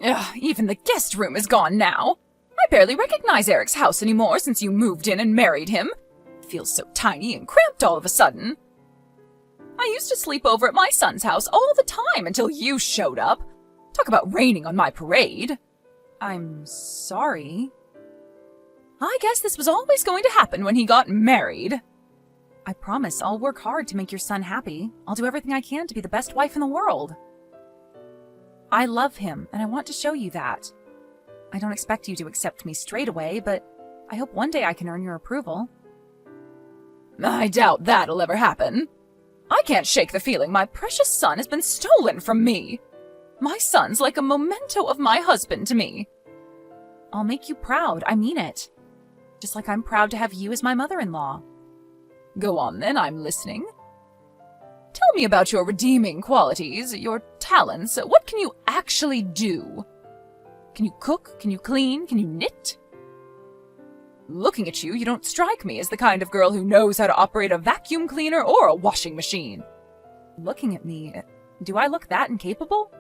Ugh, even the guest room is gone now. I barely recognize Eric's house anymore since you moved in and married him. It feels so tiny and cramped all of a sudden. I used to sleep over at my son's house all the time until you showed up. Talk about raining on my parade. I'm sorry. I guess this was always going to happen when he got married. I promise I'll work hard to make your son happy. I'll do everything I can to be the best wife in the world. I love him, and I want to show you that. I don't expect you to accept me straight away, but I hope one day I can earn your approval. I doubt that'll ever happen. I can't shake the feeling my precious son has been stolen from me. My son's like a memento of my husband to me. I'll make you proud, I mean it. Just like I'm proud to have you as my mother-in-law. Go on then, I'm listening. Tell me about your redeeming qualities, your talents. What can you actually do? Can you cook? Can you clean? Can you knit? Looking at you, you don't strike me as the kind of girl who knows how to operate a vacuum cleaner or a washing machine. Looking at me, do I look that incapable?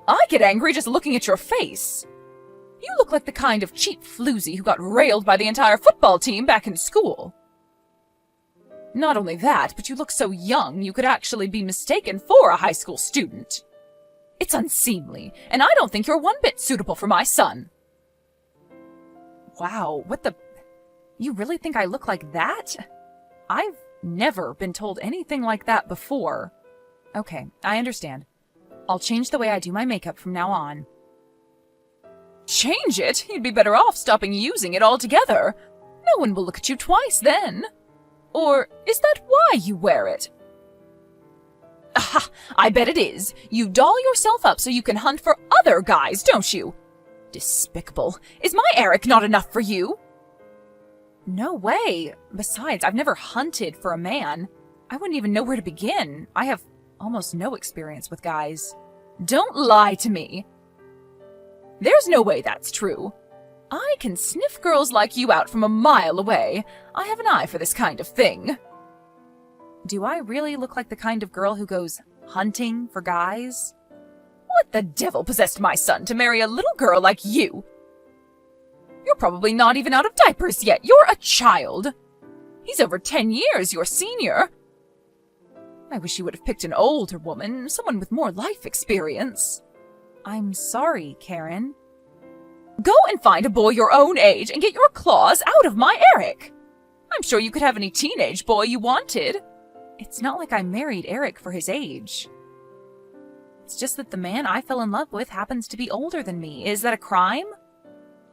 I get angry just looking at your face. You look like the kind of cheap floozy who got railed by the entire football team back in school. Not only that, but you look so young you could actually be mistaken for a high school student. It's unseemly, and I don't think you're one bit suitable for my son. Wow, what the... You really think I look like that? I've never been told anything like that before. Okay, I understand. I'll change the way I do my makeup from now on. Change it? You'd be better off stopping using it altogether. No one will look at you twice then. Or is that why you wear it? Aha! I bet it is. You doll yourself up so you can hunt for other guys, don't you? Despicable. Is my Eric not enough for you? No way. Besides, I've never hunted for a man. I wouldn't even know where to begin. I have almost no experience with guys. Don't lie to me. There's no way that's true. I can sniff girls like you out from a mile away. I have an eye for this kind of thing. Do I really look like the kind of girl who goes hunting for guys? What the devil possessed my son to marry a little girl like you? You're probably not even out of diapers yet. You're a child. He's over 10 years your senior. I wish you would have picked an older woman, someone with more life experience. I'm sorry, Karen. Go and find a boy your own age and get your claws out of my Eric. I'm sure you could have any teenage boy you wanted. It's not like I married Eric for his age. It's just that the man I fell in love with happens to be older than me. Is that a crime?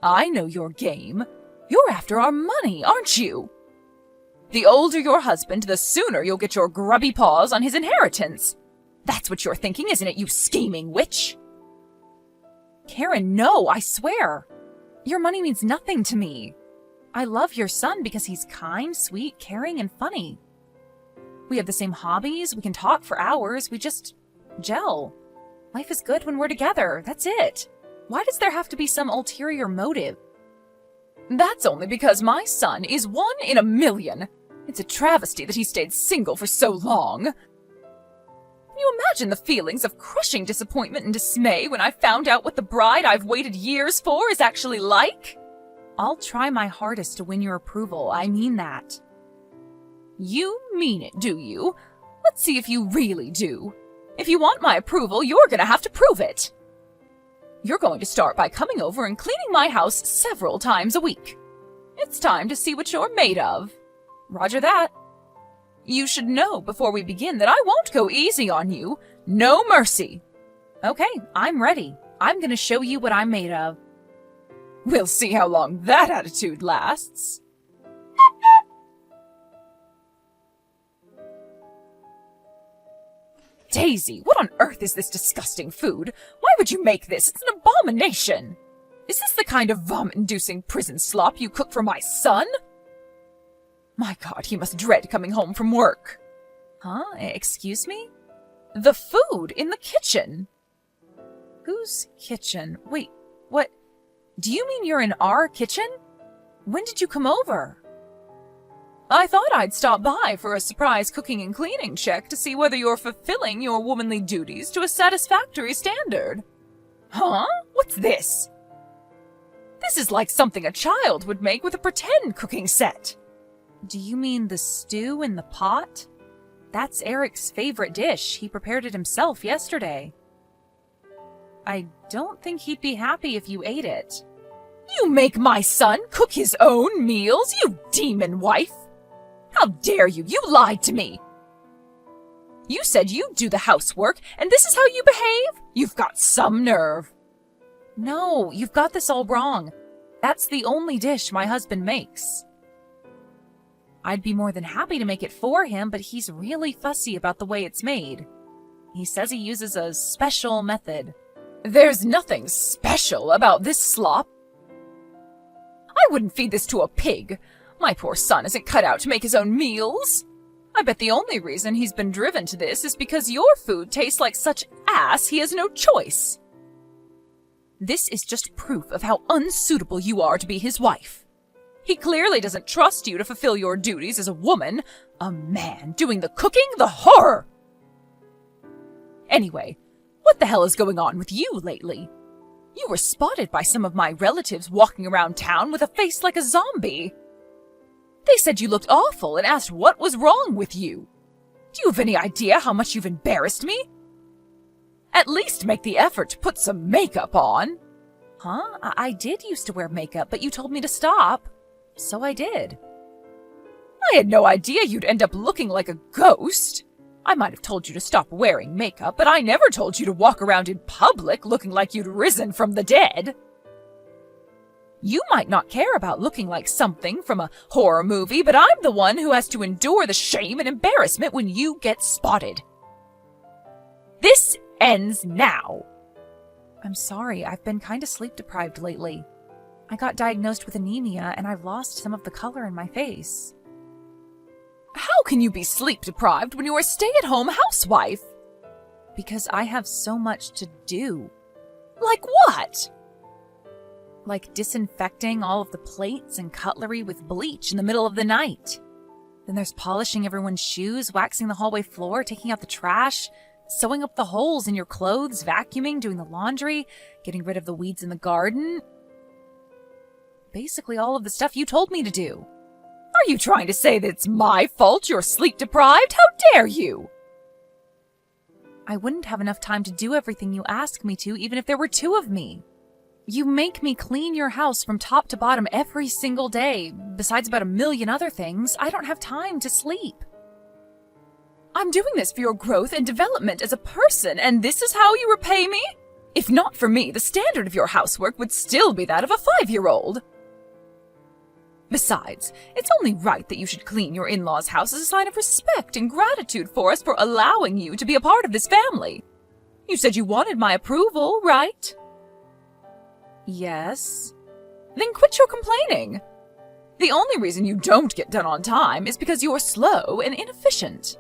I know your game. You're after our money, aren't you? The older your husband, the sooner you'll get your grubby paws on his inheritance. That's what you're thinking, isn't it, you scheming witch? Karen, no, I swear. Your money means nothing to me. I love your son because he's kind, sweet, caring, and funny. We have the same hobbies, we can talk for hours, we just gel. Life is good when we're together, that's it. Why does there have to be some ulterior motive? That's only because my son is 1 in a million. It's a travesty that he stayed single for so long. Can you imagine the feelings of crushing disappointment and dismay when I found out what the bride I've waited years for is actually like? I'll try my hardest to win your approval, I mean that. You mean it, do you? Let's see if you really do. If you want my approval, you're gonna have to prove it. You're going to start by coming over and cleaning my house several times a week. It's time to see what you're made of. Roger that. You should know before we begin that I won't go easy on you. No mercy. Okay, I'm ready. I'm gonna show you what I'm made of. We'll see how long that attitude lasts. Daisy, what on earth is this disgusting food? Why would you make this? It's an abomination. Is this the kind of vomit-inducing prison slop you cook for my son? My God, he must dread coming home from work. Huh? Excuse me? The food in the kitchen. Whose kitchen? Wait, what? Do you mean you're in our kitchen? When did you come over? I thought I'd stop by for a surprise cooking and cleaning check to see whether you're fulfilling your womanly duties to a satisfactory standard. Huh? What's this? This is like something a child would make with a pretend cooking set. Do you mean the stew in the pot? That's Eric's favorite dish. He prepared it himself yesterday. I don't think he'd be happy if you ate it. You make my son cook his own meals, you demon wife! How dare you! You lied to me! You said you'd do the housework, and this is how you behave? You've got some nerve. No, you've got this all wrong. That's the only dish my husband makes. I'd be more than happy to make it for him, but he's really fussy about the way it's made. He says he uses a special method. There's nothing special about this slop. I wouldn't feed this to a pig. My poor son isn't cut out to make his own meals. I bet the only reason he's been driven to this is because your food tastes like such ass he has no choice. This is just proof of how unsuitable you are to be his wife. He clearly doesn't trust you to fulfill your duties as a woman. A man doing the cooking? The horror! Anyway, what the hell is going on with you lately? You were spotted by some of my relatives walking around town with a face like a zombie. They said you looked awful and asked what was wrong with you. Do you have any idea how much you've embarrassed me? At least make the effort to put some makeup on. Huh? I did used to wear makeup, but you told me to stop. So I did. I had no idea you'd end up looking like a ghost. I might have told you to stop wearing makeup, but I never told you to walk around in public looking like you'd risen from the dead. You might not care about looking like something from a horror movie, but I'm the one who has to endure the shame and embarrassment when you get spotted. This ends now. I'm sorry, I've been kind of sleep-deprived lately. I got diagnosed with anemia, and I've lost some of the color in my face. How can you be sleep-deprived when you're a stay-at-home housewife? Because I have so much to do. Like what? Like disinfecting all of the plates and cutlery with bleach in the middle of the night. Then there's polishing everyone's shoes, waxing the hallway floor, taking out the trash, sewing up the holes in your clothes, vacuuming, doing the laundry, getting rid of the weeds in the garden. Basically all of the stuff you told me to do. Are you trying to say that it's my fault you're sleep-deprived? How dare you? I wouldn't have enough time to do everything you ask me to, even if there were two of me. You make me clean your house from top to bottom every single day. Besides about a million other things, I don't have time to sleep. I'm doing this for your growth and development as a person, and this is how you repay me? If not for me, the standard of your housework would still be that of a 5-year-old. Besides, it's only right that you should clean your in-laws' house as a sign of respect and gratitude for us for allowing you to be a part of this family. You said you wanted my approval, right? Yes. Then quit your complaining. The only reason you don't get done on time is because you're slow and inefficient.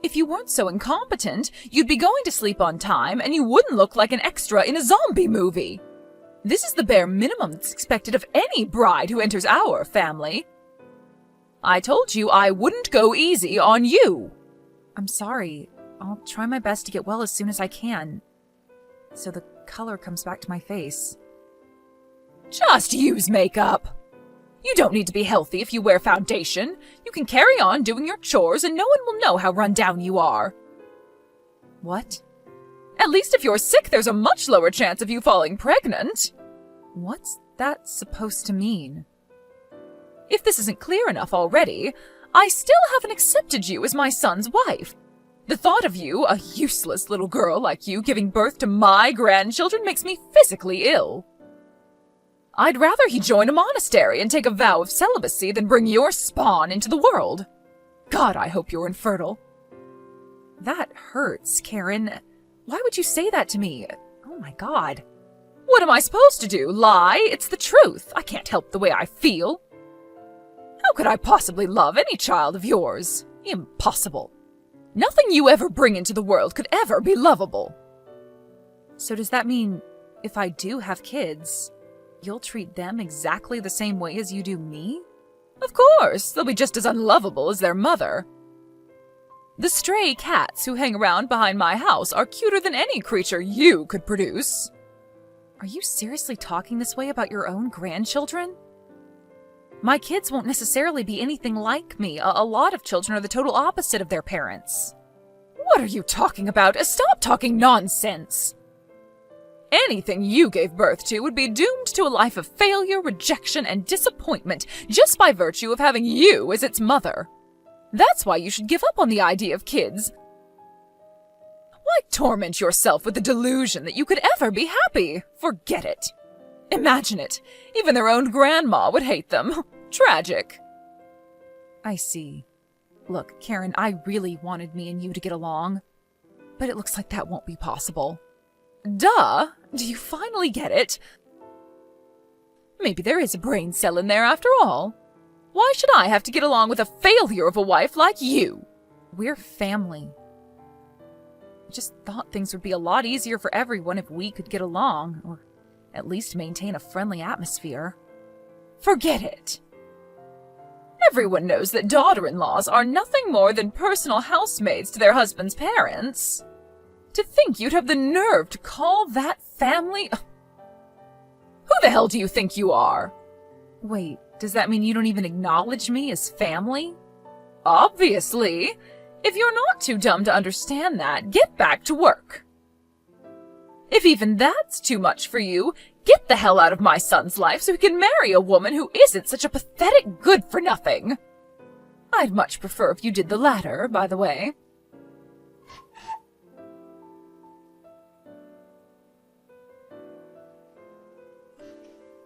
If you weren't so incompetent, you'd be going to sleep on time and you wouldn't look like an extra in a zombie movie. This is the bare minimum that's expected of any bride who enters our family. I told you I wouldn't go easy on you. I'm sorry. I'll try my best to get well as soon as I can, so the color comes back to my face. Just use makeup. You don't need to be healthy if you wear foundation. You can carry on doing your chores and no one will know how run down you are. What? At least if you're sick, there's a much lower chance of you falling pregnant. What's that supposed to mean? If this isn't clear enough already, I still haven't accepted you as my son's wife. The thought of you, a useless little girl like you, giving birth to my grandchildren makes me physically ill. I'd rather he join a monastery and take a vow of celibacy than bring your spawn into the world. God, I hope you're infertile. That hurts, Karen. Why would you say that to me? Oh my God. What am I supposed to do? Lie? It's the truth. I can't help the way I feel. How could I possibly love any child of yours? Impossible. Nothing you ever bring into the world could ever be lovable. So does that mean if I do have kids, you'll treat them exactly the same way as you do me? Of course, they'll be just as unlovable as their mother. The stray cats who hang around behind my house are cuter than any creature you could produce. Are you seriously talking this way about your own grandchildren? My kids won't necessarily be anything like me. A lot of children are the total opposite of their parents. What are you talking about? Stop talking nonsense! Anything you gave birth to would be doomed to a life of failure, rejection, and disappointment just by virtue of having you as its mother. That's why you should give up on the idea of kids. Why torment yourself with the delusion that you could ever be happy? Forget it. Imagine it. Even their own grandma would hate them. Tragic. I see. Look, Karen, I really wanted me and you to get along. But it looks like that won't be possible. Duh! Do you finally get it? Maybe there is a brain cell in there after all. Why should I have to get along with a failure of a wife like you? We're family. I just thought things would be a lot easier for everyone if we could get along, or at least maintain a friendly atmosphere. Forget it. Everyone knows that daughter-in-laws are nothing more than personal housemaids to their husband's parents. To think you'd have the nerve to call that family? Who the hell do you think you are? Wait, does that mean you don't even acknowledge me as family? Obviously. If you're not too dumb to understand that, get back to work. If even that's too much for you, get the hell out of my son's life so he can marry a woman who isn't such a pathetic good-for-nothing. I'd much prefer if you did the latter, by the way.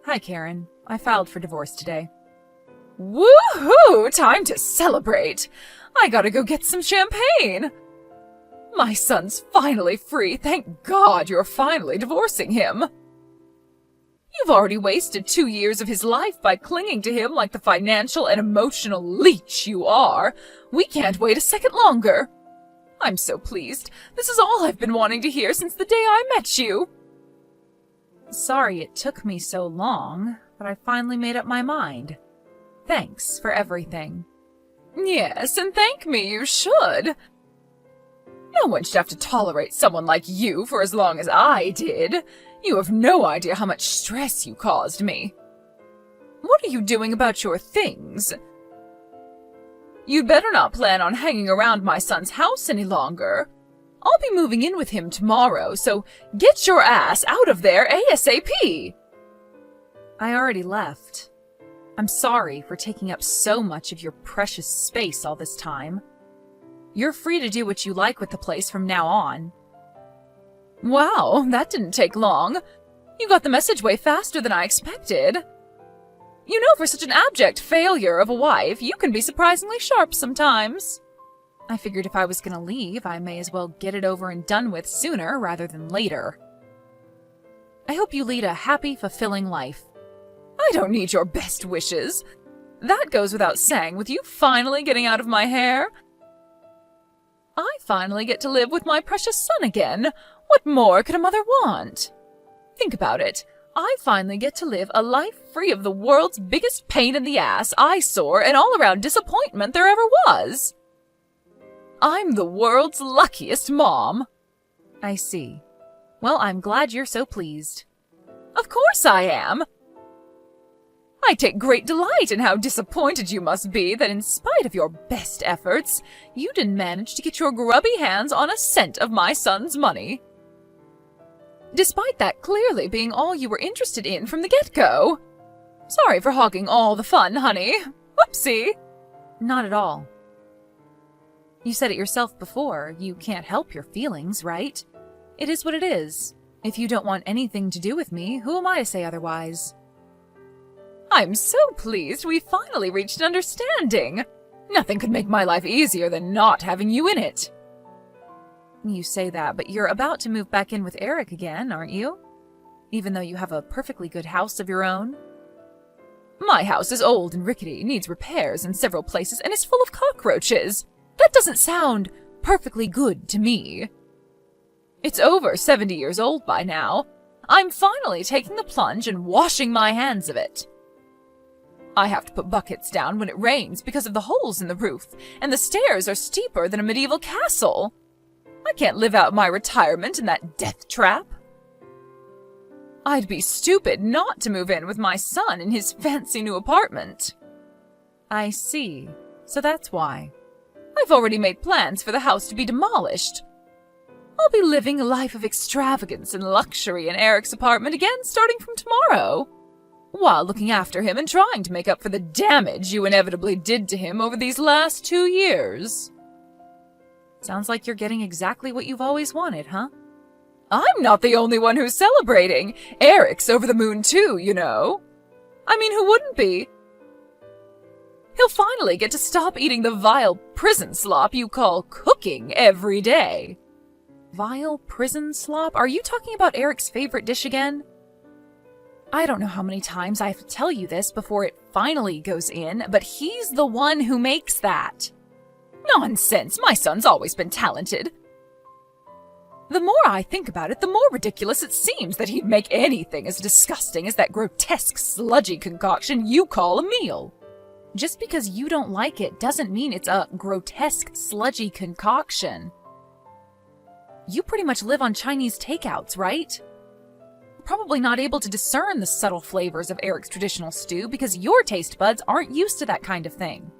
Hi, Karen. I filed for divorce today. Woohoo! Time to celebrate! I gotta go get some champagne! My son's finally free. Thank God you're finally divorcing him. You've already wasted 2 years of his life by clinging to him like the financial and emotional leech you are. We can't wait a second longer. I'm so pleased. This is all I've been wanting to hear since the day I met you. Sorry it took me so long, but I finally made up my mind. Thanks for everything. Yes, and thank me you should. No one should have to tolerate someone like you for as long as I did. You have no idea how much stress you caused me. What are you doing about your things? You'd better not plan on hanging around my son's house any longer. I'll be moving in with him tomorrow, so get your ass out of there ASAP! I already left. I'm sorry for taking up so much of your precious space all this time. You're free to do what you like with the place from now on. Wow, that didn't take long. You got the message way faster than I expected. You know, for such an abject failure of a wife, you can be surprisingly sharp sometimes. I figured if I was gonna leave, I may as well get it over and done with sooner rather than later. I hope you lead a happy, fulfilling life. I don't need your best wishes. That goes without saying, with you finally getting out of my hair. I finally get to live with my precious son again. What more could a mother want? Think about it. I finally get to live a life free of the world's biggest pain in the ass, eyesore, and all-around disappointment there ever was. I'm the world's luckiest mom. I see. Well, I'm glad you're so pleased. Of course I am. I take great delight in how disappointed you must be that in spite of your best efforts, you didn't manage to get your grubby hands on a cent of my son's money. Despite that clearly being all you were interested in from the get-go. Sorry for hogging all the fun, honey. Whoopsie. Not at all. You said it yourself before. You can't help your feelings, right? It is what it is. If you don't want anything to do with me, who am I to say otherwise? I'm so pleased we finally reached an understanding. Nothing could make my life easier than not having you in it. You say that, but you're about to move back in with Eric again, aren't you? Even though you have a perfectly good house of your own? My house is old and rickety, needs repairs in several places, and is full of cockroaches. That doesn't sound perfectly good to me. It's over 70 years old by now. I'm finally taking the plunge and washing my hands of it. I have to put buckets down when it rains because of the holes in the roof, and the stairs are steeper than a medieval castle. I can't live out my retirement in that death trap. I'd be stupid not to move in with my son in his fancy new apartment. I see. So that's why. I've already made plans for the house to be demolished. I'll be living a life of extravagance and luxury in Eric's apartment again starting from tomorrow, while looking after him and trying to make up for the damage you inevitably did to him over these last 2 years. Sounds like you're getting exactly what you've always wanted, huh? I'm not the only one who's celebrating. Eric's over the moon too, you know. I mean, who wouldn't be? He'll finally get to stop eating the vile prison slop you call cooking every day. Vile prison slop? Are you talking about Eric's favorite dish again? I don't know how many times I have to tell you this before it finally goes in, but he's the one who makes that. Nonsense, my son's always been talented. The more I think about it, the more ridiculous it seems that he'd make anything as disgusting as that grotesque, sludgy concoction you call a meal. Just because you don't like it doesn't mean it's a grotesque, sludgy concoction. You pretty much live on Chinese takeouts, right? Probably not able to discern the subtle flavors of Eric's traditional stew because your taste buds aren't used to that kind of thing.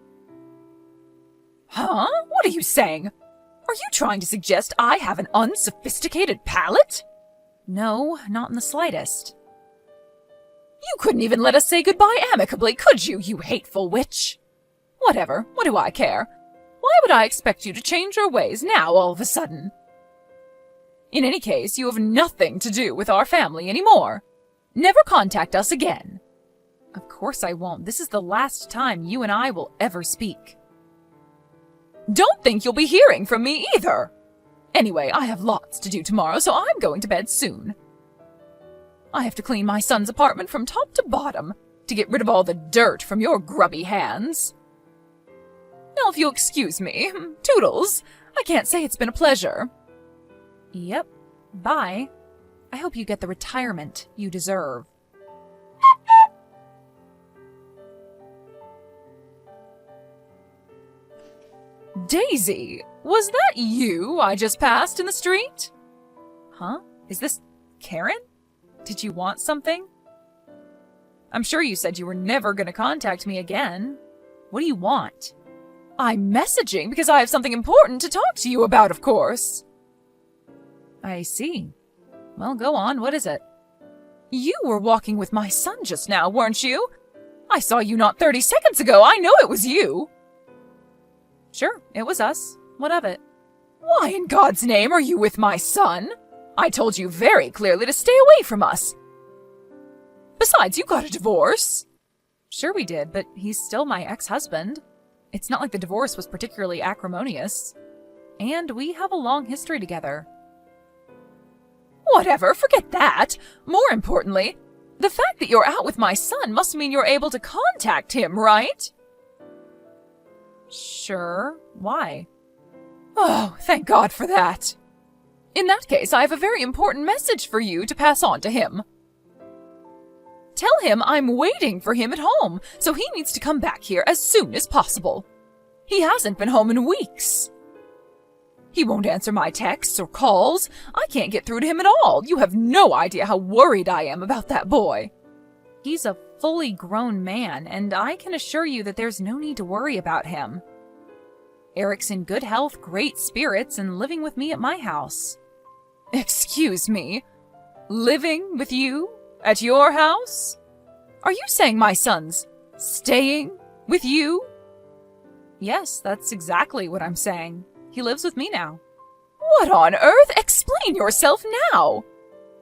Huh? What are you saying? Are you trying to suggest I have an unsophisticated palate? No, not in the slightest. You couldn't even let us say goodbye amicably, could you, you hateful witch? Whatever, what do I care? Why would I expect you to change your ways now all of a sudden? In any case, you have nothing to do with our family anymore. Never contact us again. Of course I won't. This is the last time you and I will ever speak. Don't think you'll be hearing from me either. Anyway, I have lots to do tomorrow, so I'm going to bed soon. I have to clean my son's apartment from top to bottom to get rid of all the dirt from your grubby hands. Now, if you'll excuse me, toodles, I can't say it's been a pleasure. Yep, bye. I hope you get the retirement you deserve. Daisy, was that you I just passed in the street? Huh? Is this Karen? Did you want something? I'm sure you said you were never going to contact me again. What do you want? I'm messaging because I have something important to talk to you about, of course. I see. Well, go on. What is it? You were walking with my son just now, weren't you? I saw you not 30 seconds ago. I know it was you. Sure, it was us. What of it? Why in God's name are you with my son? I told you very clearly to stay away from us. Besides, you got a divorce. Sure we did, but he's still my ex-husband. It's not like the divorce was particularly acrimonious. And we have a long history together. Whatever, forget that. More importantly, the fact that you're out with my son must mean you're able to contact him, right? Sure. Why? Oh, thank God for that. In that case, I have a very important message for you to pass on to him. Tell him I'm waiting for him at home, so he needs to come back here as soon as possible. He hasn't been home in weeks. He won't answer my texts or calls. I can't get through to him at all. You have no idea how worried I am about that boy. He's a fully grown man, and I can assure you that there's no need to worry about him. Eric's in good health, great spirits, and living with me at my house. Excuse me? Living with you? At your house? Are you saying my son's staying with you? Yes, that's exactly what I'm saying. He lives with me now. What on earth? Explain yourself now!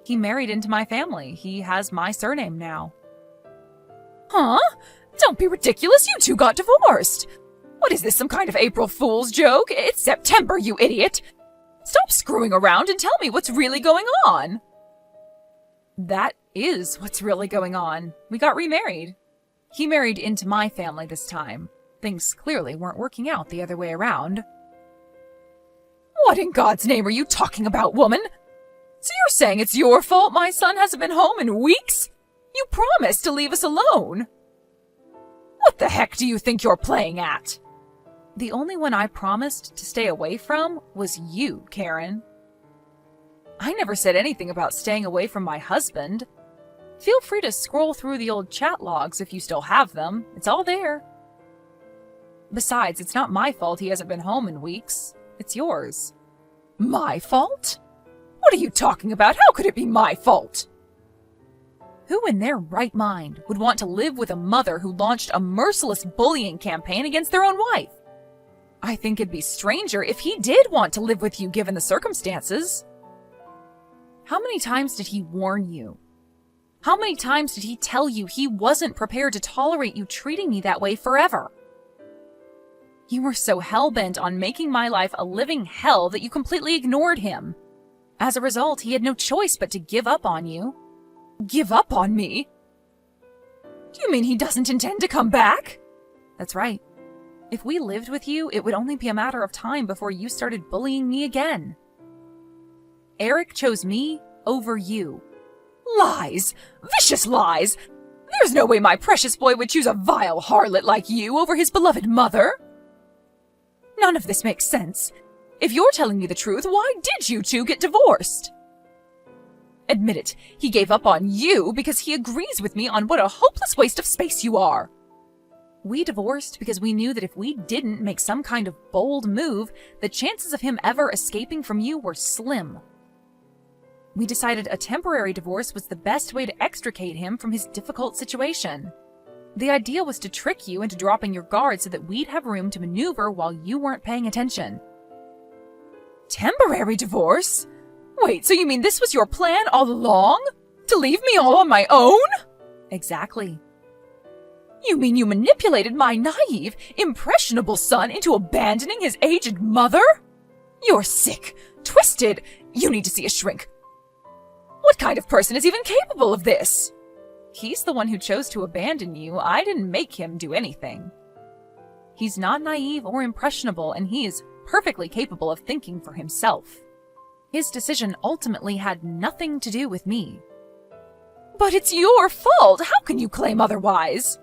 He married into my family. He has my surname now. Huh? Don't be ridiculous. You two got divorced. What is this, some kind of April Fool's joke? It's September, you idiot. Stop screwing around and tell me what's really going on. That is what's really going on. We got remarried. He married into my family this time. Things clearly weren't working out the other way around. What in God's name are you talking about, woman? So you're saying it's your fault my son hasn't been home in weeks? You promised to leave us alone. What the heck do you think you're playing at? The only one I promised to stay away from was you, Karen. I never said anything about staying away from my husband. Feel free to scroll through the old chat logs if you still have them. It's all there. Besides, it's not my fault he hasn't been home in weeks. It's yours. My fault? What are you talking about? How could it be my fault? Who in their right mind would want to live with a mother who launched a merciless bullying campaign against their own wife? I think it'd be stranger if he did want to live with you given the circumstances. How many times did he warn you? How many times did he tell you he wasn't prepared to tolerate you treating me that way forever? You were so hell-bent on making my life a living hell that you completely ignored him. As a result, he had no choice but to give up on you. Give up on me? Do you mean he doesn't intend to come back? That's right. If we lived with you, it would only be a matter of time before you started bullying me again. Eric chose me over you. Lies! Vicious lies! There's no way my precious boy would choose a vile harlot like you over his beloved mother. None of this makes sense. If you're telling me the truth, why did you two get divorced? Admit it, he gave up on you because he agrees with me on what a hopeless waste of space you are. We divorced because we knew that if we didn't make some kind of bold move, the chances of him ever escaping from you were slim. We decided a temporary divorce was the best way to extricate him from his difficult situation. The idea was to trick you into dropping your guard so that we'd have room to maneuver while you weren't paying attention. Temporary divorce? Wait, so you mean this was your plan all along? To leave me all on my own? Exactly. You mean you manipulated my naive, impressionable son into abandoning his aged mother? You're sick, twisted. You need to see a shrink. What kind of person is even capable of this? He's the one who chose to abandon you. I didn't make him do anything. He's not naive or impressionable, and he is perfectly capable of thinking for himself. His decision ultimately had nothing to do with me. But it's your fault! How can you claim otherwise?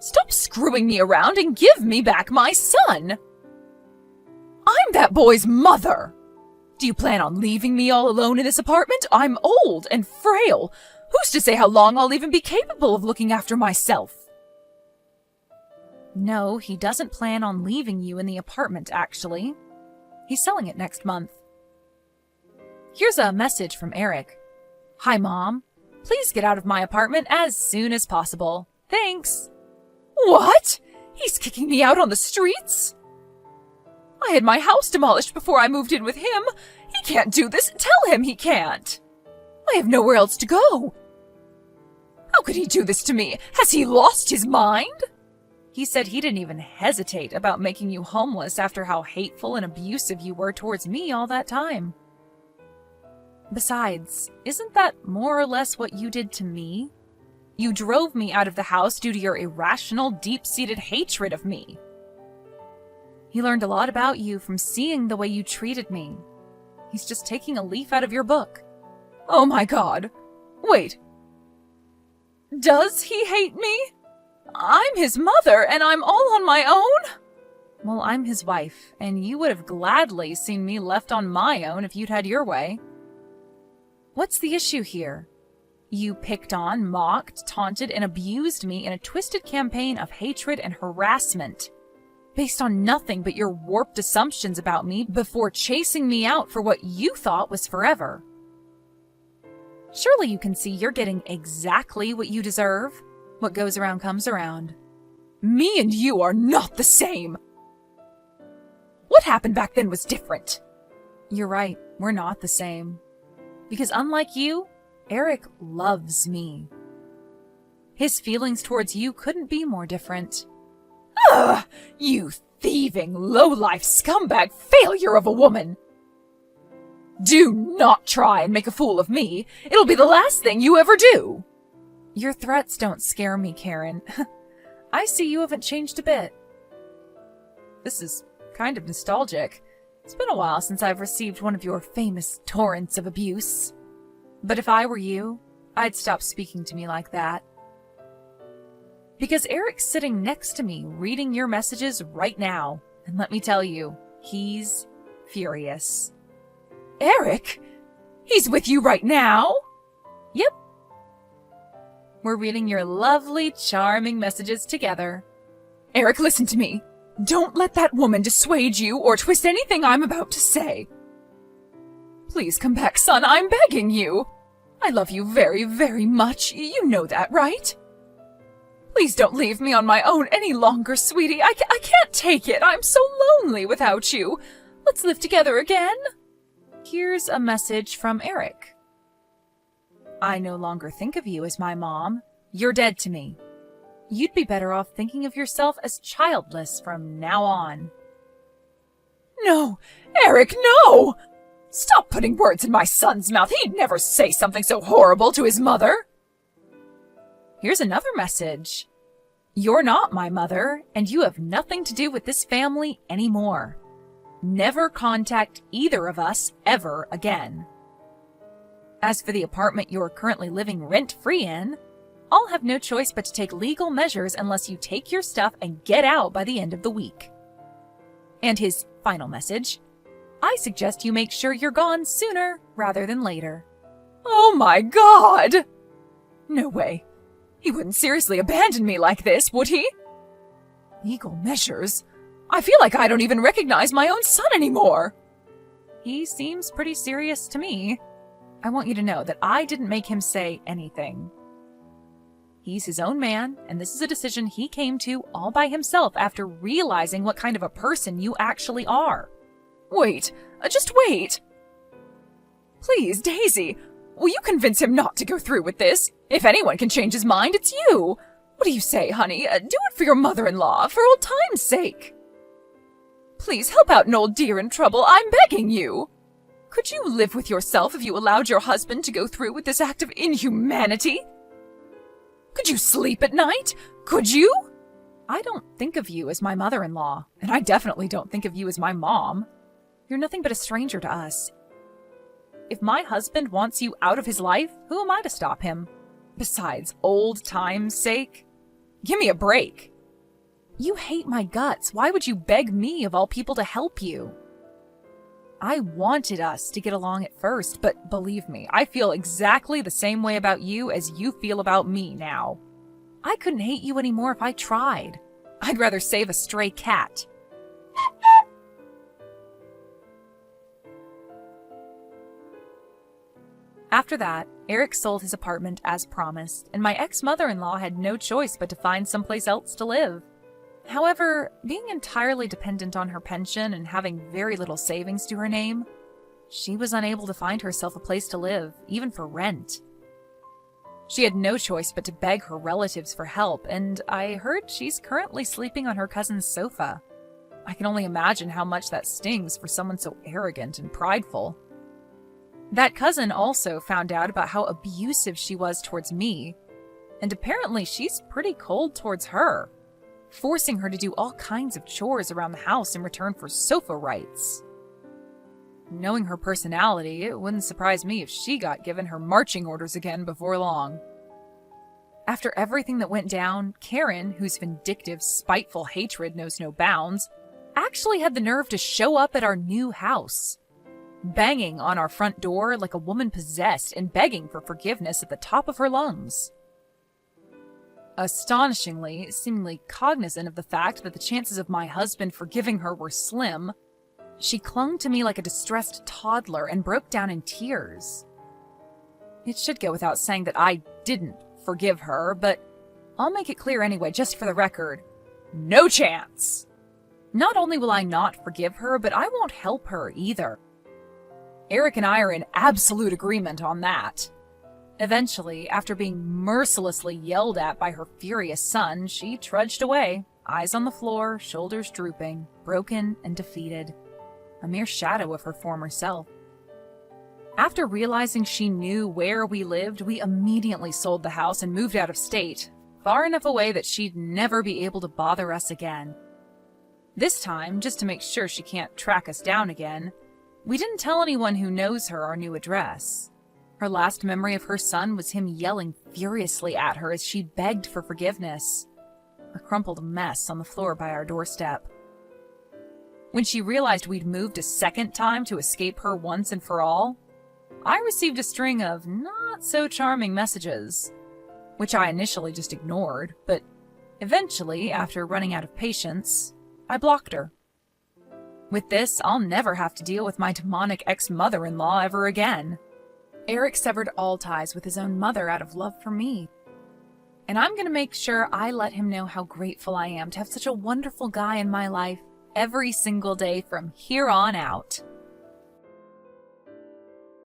Stop screwing me around and give me back my son! I'm that boy's mother! Do you plan on leaving me all alone in this apartment? I'm old and frail. Who's to say how long I'll even be capable of looking after myself? No, he doesn't plan on leaving you in the apartment, actually. He's selling it next month. Here's a message from Eric. Hi, Mom. Please get out of my apartment as soon as possible. Thanks. What? He's kicking me out on the streets? I had my house demolished before I moved in with him. He can't do this. Tell him he can't. I have nowhere else to go. How could he do this to me? Has he lost his mind? He said he didn't even hesitate about making you homeless after how hateful and abusive you were towards me all that time. Besides, isn't that more or less what you did to me? You drove me out of the house due to your irrational, deep-seated hatred of me. He learned a lot about you from seeing the way you treated me. He's just taking a leaf out of your book. Oh my God. Wait. Does he hate me? I'm his mother, and I'm all on my own? Well, I'm his wife, and you would have gladly seen me left on my own if you'd had your way. What's the issue here? You picked on, mocked, taunted, and abused me in a twisted campaign of hatred and harassment, based on nothing but your warped assumptions about me before chasing me out for what you thought was forever. Surely you can see you're getting exactly what you deserve. What goes around comes around. Me and you are not the same. What happened back then was different. You're right, we're not the same. Because unlike you, Eric loves me. His feelings towards you couldn't be more different. Ugh! You thieving, low-life scumbag failure of a woman! Do not try and make a fool of me. It'll be the last thing you ever do. Your threats don't scare me, Karen. I see you haven't changed a bit. This is kind of nostalgic. It's been a while since I've received one of your famous torrents of abuse. But if I were you, I'd stop speaking to me like that. Because Eric's sitting next to me reading your messages right now. And let me tell you, he's furious. Eric? He's with you right now? Yep. We're reading your lovely, charming messages together. Eric, listen to me. Don't let that woman dissuade you or twist anything I'm about to say. Please come back, son. I'm begging you. I love you very, very much. You know that, right? Please don't leave me on my own any longer, sweetie. I can't take it. I'm so lonely without you. Let's live together again. Here's a message from Eric. I no longer think of you as my mom. You're dead to me. You'd be better off thinking of yourself as childless from now on. No, Eric, no! Stop putting words in my son's mouth. He'd never say something so horrible to his mother. Here's another message. You're not my mother, and you have nothing to do with this family anymore. Never contact either of us ever again. As for the apartment you're currently living rent-free in, I'll have no choice but to take legal measures unless you take your stuff and get out by the end of the week. And his final message, I suggest you make sure you're gone sooner rather than later. Oh my God! No way. He wouldn't seriously abandon me like this, would he? Legal measures? I feel like I don't even recognize my own son anymore. He seems pretty serious to me. I want you to know that I didn't make him say anything. He's his own man, and this is a decision he came to all by himself after realizing what kind of a person you actually are. Wait, just wait. Please, Daisy, will you convince him not to go through with this? If anyone can change his mind, it's you. What do you say, honey? Do it for your mother-in-law, for old time's sake. Please help out an old dear in trouble, I'm begging you. Could you live with yourself if you allowed your husband to go through with this act of inhumanity? Could you sleep at night? Could you? I don't think of you as my mother-in-law, and I definitely don't think of you as my mom. You're nothing but a stranger to us. If my husband wants you out of his life, who am I to stop him? Besides, old time's sake? Give me a break. You hate my guts. Why would you beg me, of all people, to help you? I wanted us to get along at first, but believe me, I feel exactly the same way about you as you feel about me now. I couldn't hate you anymore if I tried. I'd rather save a stray cat. After that, Eric sold his apartment as promised, and my ex-mother-in-law had no choice but to find someplace else to live. However, being entirely dependent on her pension and having very little savings to her name, she was unable to find herself a place to live, even for rent. She had no choice but to beg her relatives for help, and I heard she's currently sleeping on her cousin's sofa. I can only imagine how much that stings for someone so arrogant and prideful. That cousin also found out about how abusive she was towards me, and apparently she's pretty cold towards her, forcing her to do all kinds of chores around the house in return for sofa rights. Knowing her personality, it wouldn't surprise me if she got given her marching orders again before long. After everything that went down, Karen, whose vindictive, spiteful hatred knows no bounds, actually had the nerve to show up at our new house, banging on our front door like a woman possessed and begging for forgiveness at the top of her lungs. Astonishingly, seemingly cognizant of the fact that the chances of my husband forgiving her were slim, she clung to me like a distressed toddler and broke down in tears. It should go without saying that I didn't forgive her, but I'll make it clear anyway, just for the record. No chance! Not only will I not forgive her, but I won't help her either. Eric and I are in absolute agreement on that. Eventually, after being mercilessly yelled at by her furious son, she trudged away, eyes on the floor, shoulders drooping, broken and defeated, a mere shadow of her former self. After realizing she knew where we lived, we immediately sold the house and moved out of state, far enough away that she'd never be able to bother us again. This time, just to make sure she can't track us down again, we didn't tell anyone who knows her our new address. Her last memory of her son was him yelling furiously at her as she begged for forgiveness. a crumpled mess on the floor by our doorstep. When she realized we'd moved a second time to escape her once and for all, I received a string of not-so-charming messages, which I initially just ignored, but eventually, after running out of patience, I blocked her. With this, I'll never have to deal with my demonic ex-mother-in-law ever again. Eric severed all ties with his own mother out of love for me. And I'm going to make sure I let him know how grateful I am to have such a wonderful guy in my life every single day from here on out.